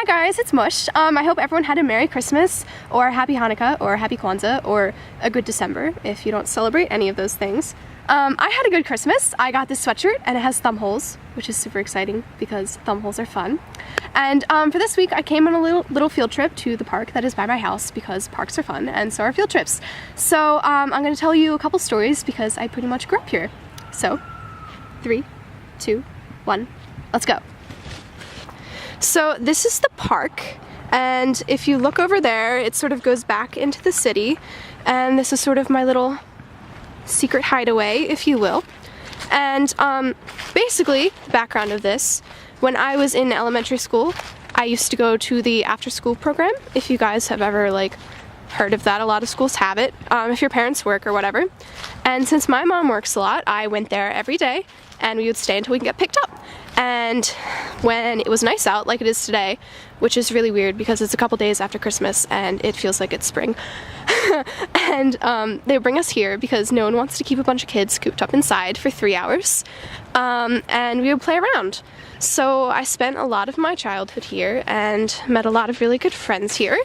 Hi guys, it's Mush. I hope everyone had a Merry Christmas, or a Happy Hanukkah, or a Happy Kwanzaa, or a good December, if you don't celebrate any of those things. I had a good Christmas. I got this sweatshirt, and it has thumb holes, which is super exciting, because thumb holes are fun. And for this week, I came on a little field trip to the park that is by my house, because parks are fun, and so are field trips. So I'm going to tell you a couple stories, because I pretty much grew up here. So, 3, 2, 1, let's go. So this is the park, and if you look over there, it sort of goes back into the city, and this is sort of my little secret hideaway, if you will. And basically, the background of this, when I was in elementary school, I used to go to the after-school program. If you guys have ever heard of that, a lot of schools have it, if your parents work or whatever. And since my mom works a lot, I went there every day, and we would stay until we could get picked up. And when it was nice out, like it is today, which is really weird because it's a couple days after Christmas and it feels like it's spring, and they bring us here because no one wants to keep a bunch of kids cooped up inside for 3 hours, and we would play around. So I spent a lot of my childhood here and met a lot of really good friends here,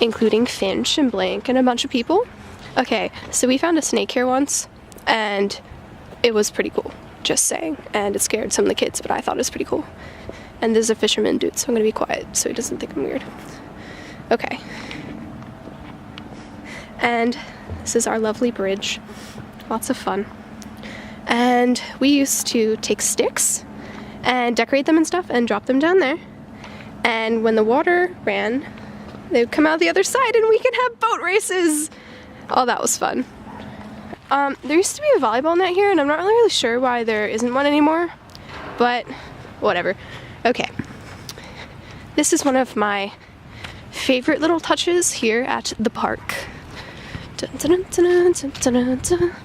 including Finch and Blink and a bunch of people. Okay, so we found a snake here once, and it was pretty cool. Just saying, and it scared some of the kids, but I thought it was pretty cool. And there's a fisherman dude, so I'm gonna be quiet so he doesn't think I'm weird. Okay. And this is our lovely bridge. Lots of fun. And we used to take sticks and decorate them and stuff and drop them down there. And when the water ran, they would come out the other side and we could have boat races. Oh, that was fun. There used to be a volleyball net here, and I'm not really sure why there isn't one anymore, but whatever. Okay. This is one of my favorite little touches here at the park. Dun, dun, dun, dun, dun, dun, dun.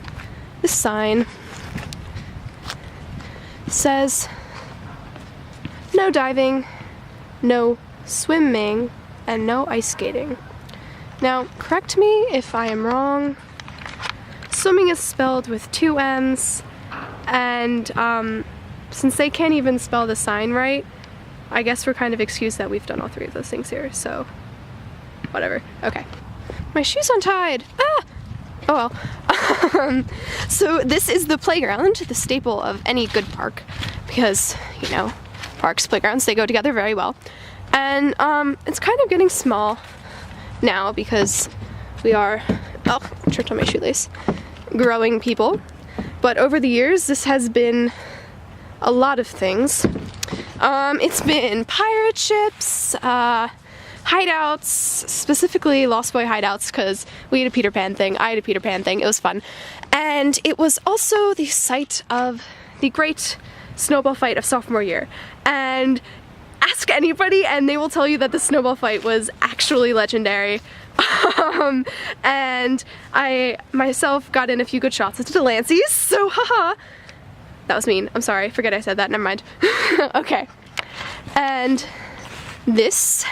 This sign says, no diving, no swimming, and no ice skating. Now, correct me if I am wrong. Swimming is spelled with 2 M's, and since they can't even spell the sign right, I guess we're kind of excused that we've done all 3 of those things here, so whatever. Okay. My shoe's untied! Ah! Oh well. So this is the playground, the staple of any good park, because, you know, parks, playgrounds, they go together very well. And it's kind of getting small now because we are, oh, I tripped on my shoelace, growing people, but over the years this has been a lot of things. It's been pirate ships, hideouts, specifically Lost Boy hideouts, because we had a Peter Pan thing, I had a Peter Pan thing, it was fun. And it was also the site of the great snowball fight of sophomore year. And ask anybody and they will tell you that the snowball fight was actually legendary. And I myself got in a few good shots at Delancey's, so haha. That was mean. I'm sorry. Forget I said that. Never mind. Okay. And this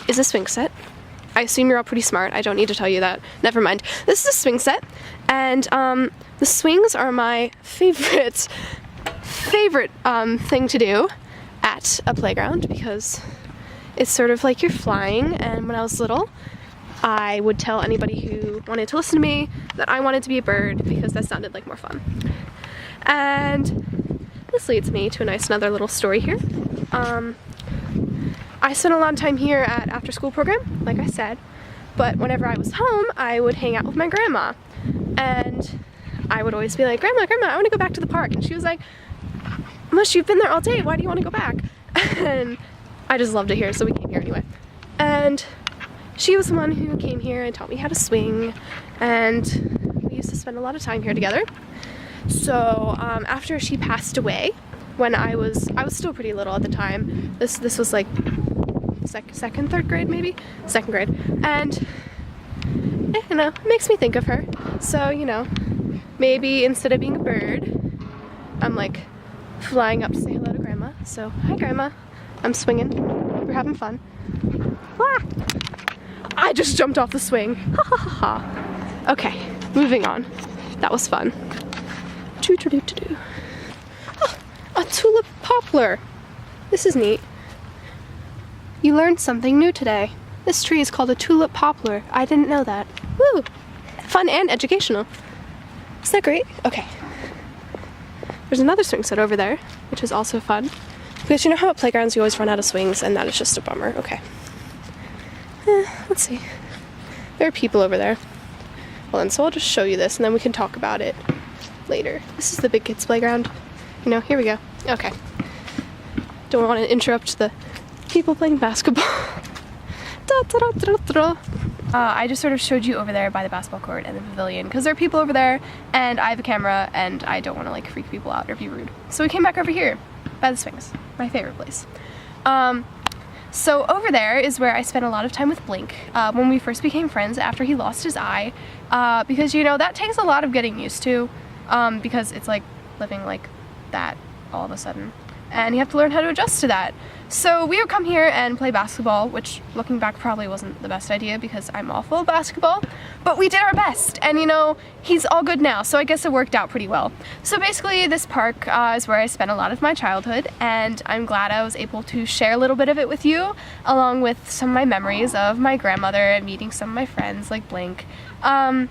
is a swing set. I assume you're all pretty smart. I don't need to tell you that. Never mind. This is a swing set, and the swings are my favorite thing to do at a playground because it's sort of like you're flying. And when I was little, I would tell anybody who wanted to listen to me that I wanted to be a bird because that sounded like more fun. And this leads me to another little story here. I spent a lot of time here at after school program, like I said, but whenever I was home, I would hang out with my grandma. And I would always be like, Grandma, I want to go back to the park. And she was like, Mush, you've been there all day, why do you want to go back? And I just loved it here, so we came here anyway. And she was the one who came here and taught me how to swing, and we used to spend a lot of time here together. So after she passed away, when I was still pretty little at the time, this was like second, third grade maybe? Second grade. And, you know, it makes me think of her. So, you know, maybe instead of being a bird, I'm like flying up to say hello to Grandma. So, hi Grandma, I'm swinging, we're having fun. Ah! I just jumped off the swing. Ha ha ha ha. Okay, moving on. That was fun. Oh, a tulip poplar. This is neat. You learned something new today. This tree is called a tulip poplar. I didn't know that. Woo! Fun and educational. Isn't that great? Okay. There's another swing set over there, which is also fun. Because you know how at playgrounds you always run out of swings, and that is just a bummer. Okay. Let's see. There are people over there. Well, and so I'll just show you this, and then we can talk about it later. This is the big kids' playground. You know, here we go. Okay. Don't want to interrupt the people playing basketball. I just sort of showed you over there by the basketball court and the pavilion because there are people over there and I have a camera and I don't want to like freak people out or be rude. So we came back over here by the swings, my favorite place. So over there is where I spent a lot of time with Blink when we first became friends after he lost his eye, because you know that takes a lot of getting used to, because it's like living like that all of a sudden and you have to learn how to adjust to that. So we would come here and play basketball, which looking back probably wasn't the best idea because I'm awful at basketball, but we did our best and you know, he's all good now, so I guess it worked out pretty well. So basically this park is where I spent a lot of my childhood and I'm glad I was able to share a little bit of it with you, along with some of my memories of my grandmother and meeting some of my friends like Blink. And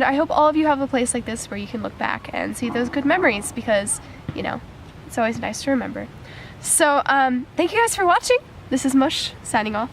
I hope all of you have a place like this where you can look back and see those good memories because, you know, it's always nice to remember. So, thank you guys for watching. This is Mush, signing off.